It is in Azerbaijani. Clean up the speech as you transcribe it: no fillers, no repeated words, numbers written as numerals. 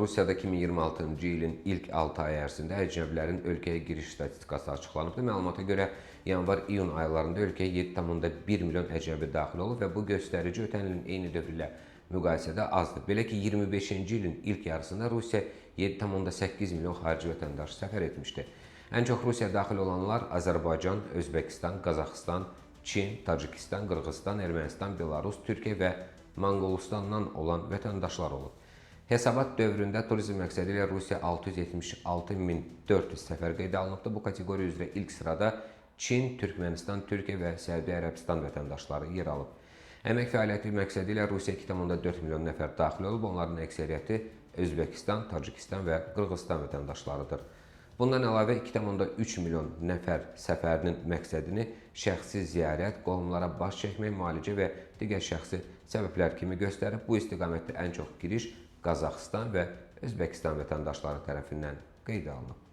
Rusiyada 2026-cı ilin ilk 6 ay ərzində əcnəbilərin ölkəyə giriş statistikası açıqlanıbdır. Məlumata görə yanvar-iyun aylarında ölkəyə 7,1 milyon əcnəbi daxil olub və bu göstərici ötən ilin eyni dövrü ilə müqayisədə azdır. Belə ki, 25-ci ilin ilk yarısında Rusiya 7,8 milyon xarici vətəndaş səfər etmişdi. Ən çox Rusiyaya daxil olanlar Azərbaycan, Özbəkistan, Qazaxıstan, Çin, Tacikistan, Qırğızstan, Ermənistan, Belarus, Türkiyə və Monqolistandan olan vətəndaşlar olub. Hesabat dövründə turizm məqsədi ilə Rusiya 676.400 səfər qeydə alınıbdır. Bu kateqoriya üzrə ilk sırada Çin, Türkmənistan, Türkiyə və Səudiyyə Ərəbistan vətəndaşları yer alıb. Əmək fəaliyyəti məqsədi ilə Rusiya 2,4 milyon nəfər daxil olub. Onların əksəriyyəti Özbəkistan, Tacikistan və Qırğızstan vətəndaşlarıdır. Bundan əlavə 2,3 milyon nəfər səfərinin məqsədini şəxsi ziyarət, qohumlara baş çəkmək, müalicə və digər şəxsi səbəblər kimi göstərib. Bu istiqamətdə ən çox giriş Qazaxıstan və Özbəkistan vətəndaşları tərəfindən qeydə alınıb.